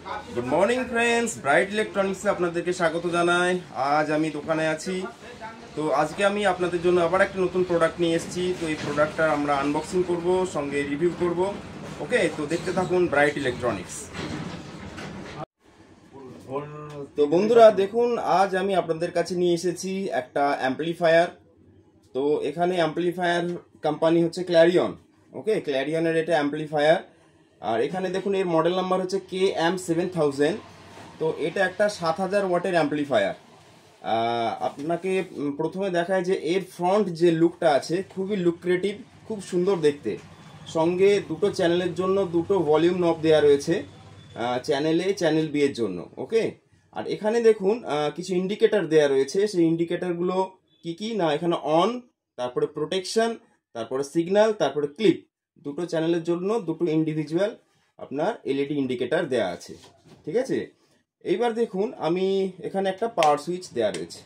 Good morning friends, bright electronics আপনাদেরকে স্বাগত জানাই। আজ আমি দোকানে আছি। তো আজকে আমি আপনাদের জন্য আবার একটা নতুন প্রোডাক্ট নিয়ে এসেছি। তো এই প্রোডাক্টটা আমরা আনবক্সিং করব, সঙ্গে রিভিউ করব। ওকে, তো দেখতে থাকুন ব্রাইট ইলেকট্রনিক্স। তো বন্ধুরা দেখুন, আজ আমি আপনাদের কাছে নিয়ে এসেছি একটা অ্যাম্পলিফায়ার। তো এখানে অ্যাম্পলিফায়ার কোম্পানি হচ্ছে ক্ল্যারিয়ন। ওকে, ক্ল্যারিয়নের এটা অ্যাম্পলিফায়ার। আর এখানে দেখুন এর মডেল নাম্বার হচ্ছে KM7000। তো এটা একটা 7000 ওয়াটের অ্যাম্পলিফায়ার। আপনাকে প্রথমে দেখায় যে এর ফ্রন্ট যে লুকটা আছে খুবই লুক্রেটিভ, খুব সুন্দর দেখতে। সঙ্গে দুটো চ্যানেলের জন্য দুটো ভলিউম নব দেওয়া রয়েছে, চ্যানেল এ চ্যানেল বি এর জন্য। ওকে, আর এখানে দেখুন কিছু ইন্ডিকেটর দেওয়া রয়েছে। সেই ইন্ডিকেটরগুলো কি কি না, এখানে অন, তারপরে প্রোটেকশন, তারপরে সিগন্যাল, তারপরে ক্লিপ। দুটো চ্যানেলের জন্য দুটো ইন্ডিভিজুয়াল আপনার এলইডি ইন্ডিকেটর দেয়া আছে। ঠিক আছে, এইবার দেখুন আমি এখানে একটা পাওয়ার সুইচ দেয়া রয়েছে।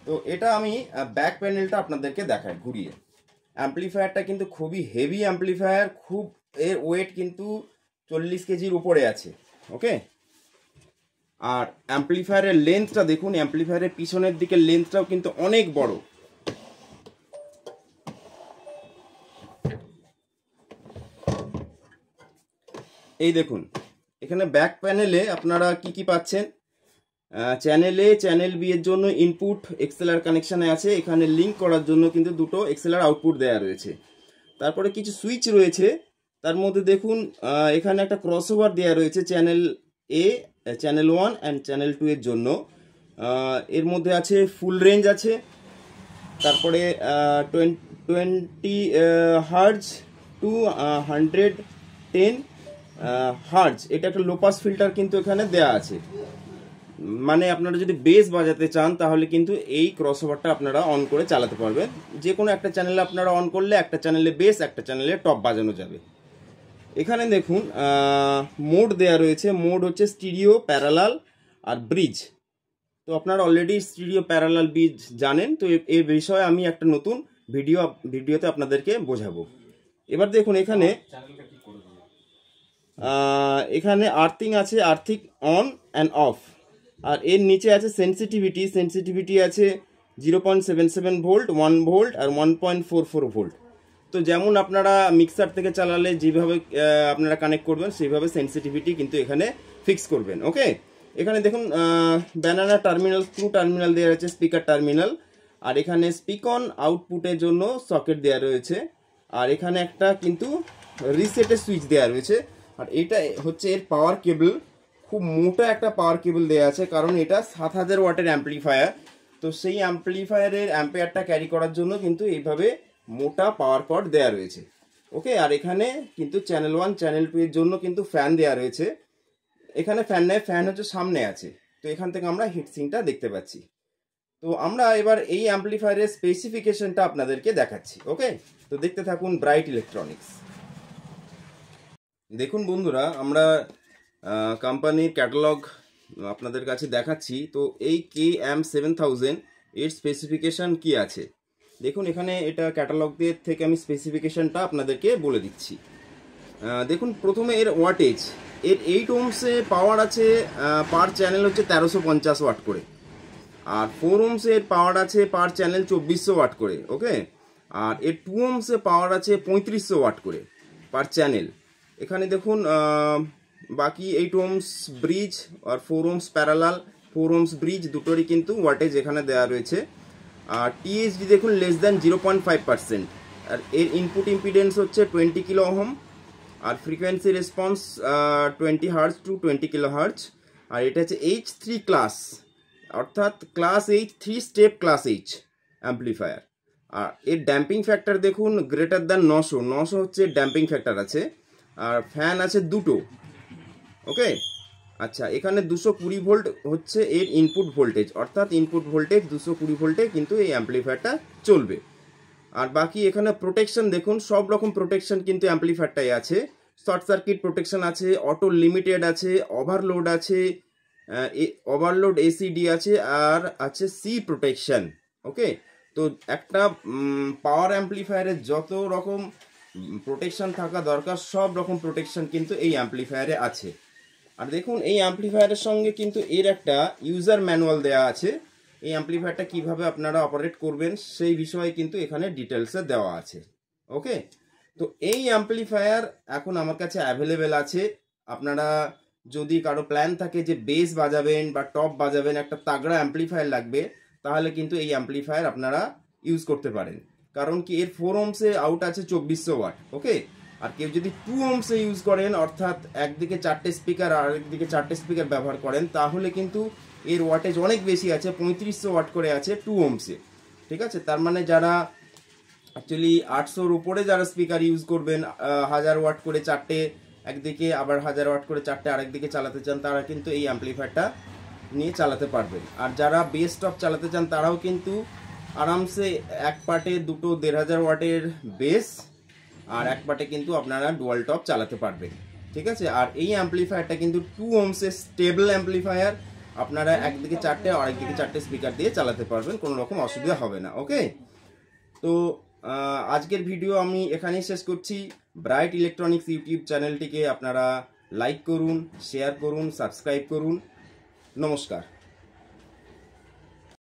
তো এটা আমি ব্যাক প্যানেলটা আপনাদেরকে দেখাই ঘুরিয়ে। অ্যাম্পলিফায়ারটা কিন্তু খুবই হেভি অ্যাম্পলিফায়ার, খুব এর ওয়েট কিন্তু 40 কেজির উপরে আছে। ওকে, আর অ্যাম্পলিফায়ারের লেন্থটা দেখুন, অ্যাম্পলিফায়ারের পিছনের দিকে লেন্থটাও কিন্তু অনেক বড়। এই দেখুন এখানে ব্যাক প্যানেলে আপনারা কি কি পাচ্ছেন। চ্যানেল এ চ্যানেল বি এর জন্য ইনপুট এক্সএলআর কানেকশানে আছে। এখানে লিঙ্ক করার জন্য কিন্তু দুটো এক্সএলআর আউটপুট দেওয়া রয়েছে। তারপরে কিছু সুইচ রয়েছে, তার মধ্যে দেখুন এখানে একটা ক্রসওভার দেওয়া রয়েছে channel A, channel 1 and channel 2 এর জন্য। এর মধ্যে আছে ফুল রেঞ্জ আছে, তারপরে 20 হার্জ টু 110 হার্জ। এটা একটা লোপাস ফিল্টার কিন্তু এখানে দেয়া আছে। মানে আপনারা যদি বেস বাজাতে চান তাহলে কিন্তু এই ক্রসওভারটা আপনারা অন করে চালাতে পারবেন। যে কোনো একটা চ্যানেলে আপনারা অন করলে একটা চ্যানেলে বেস, একটা চ্যানেলে টপ বাজানো যাবে। এখানে দেখুন মোড দেয়া রয়েছে। মোড হচ্ছে স্টিরিও, প্যারালাল আর ব্রিজ। তো আপনারা অলরেডি স্টিরিও, প্যারালাল, ব্রিজ জানেন। তো এই বিষয়ে আমি একটা নতুন ভিডিওতে আপনাদেরকে বোঝাবো। এবার দেখুন এখানে এখানে আর্থিং আছে, আর্থিং অন অ্যান্ড অফ। আর এর নিচে আছে সেন্সিটিভিটি আছে 0.77 ভোল্ট, 1 ভোল্ট আর 1.44 ভোল্ট। তো যেমন আপনারা মিক্সার থেকে চালালে যেভাবে আপনারা কানেক্ট করবেন সেইভাবে সেন্সিটিভিটি কিন্তু এখানে ফিক্স করবেন। ওকে, এখানে দেখুন ব্যানানা টার্মিনাল, স্ক্রু টার্মিনাল দেওয়া রয়েছে, স্পিকার টার্মিনাল। আর এখানে স্পিক অন আউটপুটের জন্য সকেট দেওয়া রয়েছে। আর এখানে একটা কিন্তু রিসেটের সুইচ দেওয়া রয়েছে। আর এটা হচ্ছে এর পাওয়ার কেবল, খুব মোটা একটা পাওয়ার কেবল দেওয়া আছে, কারণ এটা 7000 ওয়াটের অ্যাম্পলিফায়ার। তো সেই অ্যাম্পলিফায়ারের অ্যাম্পিয়ারটা ক্যারি করার জন্য কিন্তু এইভাবে মোটা পাওয়ার কর্ড দেওয়া রয়েছে। ওকে, আর এখানে কিন্তু চ্যানেল 1 চ্যানেল 2 এর জন্য কিন্তু ফ্যান দেওয়া রয়েছে। এখানে ফ্যান নেই, ফ্যান হচ্ছে সামনে আছে। তো এখান থেকে আমরা হিটসিংটা দেখতে পাচ্ছি। তো আমরা এবার এই অ্যাম্পলিফায়ারের স্পেসিফিকেশনটা আপনাদেরকে দেখাচ্ছি। ওকে, তো দেখতে থাকুন ব্রাইট ইলেকট্রনিক্স। দেখুন বন্ধুরা, আমরা কোম্পানির ক্যাটালগ আপনাদের কাছে দেখাচ্ছি। তো এই KM7000 এর স্পেসিফিকেশান কি আছে দেখুন। এখানে এটা ক্যাটালগদের থেকে আমি স্পেসিফিকেশানটা আপনাদেরকে বলে দিচ্ছি। দেখুন প্রথমে এর ওয়াটেজ, এর 8 ওহমসে পাওয়ার আছে, পার চ্যানেল হচ্ছে 1350 ওয়াট করে। আর 4 ওহমসের পাওয়ার আছে পার চ্যানেল 2400 ওয়াট করে। ওকে, আর এর 2 ওহমসে পাওয়ার আছে 3500 ওয়াট করে পার চ্যানেল। এখানে দেখুন বাকি 8 ওহমস ব্রিজ আর 4 ওহমস প্যারালাল, 4 ওহমস ব্রিজ দুটোরই কিন্তু ওয়াটেজ এখানে দেওয়া রয়েছে। আর টিএইচডি দেখুন লেস দ্যান 0.5%। আর এর ইনপুট ইম্পিডেন্স হচ্ছে 20 কিলো ওহম। আর frequency response 20 hertz to 20 kilo hertz. আর এটা হচ্ছে H3 ক্লাস, অর্থাৎ class H, 3 step class H amplifier. আর এর ড্যাম্পিং ফ্যাক্টর দেখুন গ্রেটার দ্যান 900 হচ্ছে ড্যাম্পিং ফ্যাক্টর আছে। আর ফ্যান আছে দুটো। ওকে, আচ্ছা, এখানে 220 ভোল্ট হচ্ছে এর ইনপুট ভোল্টেজ, অর্থাৎ ইনপুট ভোল্টেজ 220 ভোল্টে কিন্তু এই অ্যাম্পলিফায়ারটা চলবে। আর বাকি এখানে প্রোটেকশন দেখুন, সব রকম প্রোটেকশন কিন্তু অ্যাম্পলিফায়ারটাই আছে। শর্ট সার্কিট প্রোটেকশন আছে, অটো লিমিটেড আছে, ওভারলোড আছে, ওভারলোড এসিডি আছে, আর আছে সি প্রোটেকশন। ওকে, তো একটা পাওয়ার অ্যাম্পলিফায়ারের যত রকম প্রোটেকশন থাকা দরকার, সব রকম প্রোটেকশন কিন্তু এই অ্যাম্পলিফায়ারে আছে। আর দেখুন এই অ্যাম্পলিফায়ারের সঙ্গে কিন্তু এর একটা ইউজার ম্যানুয়াল দেওয়া আছে। এই অ্যাম্পলিফায়ারটা কিভাবে আপনারা অপারেট করবেন সেই বিষয়ে কিন্তু এখানে ডিটেলসে দেওয়া আছে। ওকে, তো এই অ্যাম্পলিফায়ার এখন আমার কাছে অ্যাভেলেবেল আছে। আপনারা যদি কারো প্ল্যান থাকে যে বেস বাজাবেন বা টপ বাজাবেন, একটা তাগড়া অ্যাম্পলিফায়ার লাগবে, তাহলে কিন্তু এই অ্যাম্পলিফায়ার আপনারা ইউজ করতে পারেন। কারণ কি এর 4 ohms-এ আউট আছে 2400 ওয়াট। ওকে, আর কেউ যদি 2 ohms-এ ইউজ করেন, অর্থাৎ একদিকে 4টে স্পিকার আর একদিকে 4টে স্পিকার ব্যবহার করেন, তাহলে কিন্তু এর ওয়াটেজ অনেক বেশি আছে, 3500 ওয়াট করে আছে 2 ohms-এ। ঠিক আছে, তার মানে যারা অ্যাকচুয়ালি 800-র উপরে যারা স্পিকার ইউজ করবেন, 1000 ওয়াট করে 4টে একদিকে, আবার 1000 ওয়াট করে 4টে আরেকদিকে চালাতে চান, তারা কিন্তু এই অ্যাম্পলিফায়ারটা নিয়ে চালাতে পারবেন। আর যারা বেস টপ চালাতে চান তারাও কিন্তু আরামসে এক পার্টে দুটো 1500 ওয়াটের বেস আর এক পার্টে কিন্তু আপনারা ডুয়াল টপ চালাতে পারবেন। ঠিক আছে, আর এই অ্যাম্পলিফায়ারটা কিন্তু 2 ohms-এর স্টেবল অ্যাম্পলিফায়ার, আপনারা একদিকে 4টে আর একদিকে 4টে স্পিকার দিয়ে চালাতে পারবেন, কোনো রকম অসুবিধা হবে না। ওকে, তো আজকের ভিডিও আমি এখানেই শেষ করছি। ব্রাইট ইলেকট্রনিক্স ইউটিউব চ্যানেলটিকে আপনারা লাইক করুন, শেয়ার করুন, সাবস্ক্রাইব করুন। নমস্কার।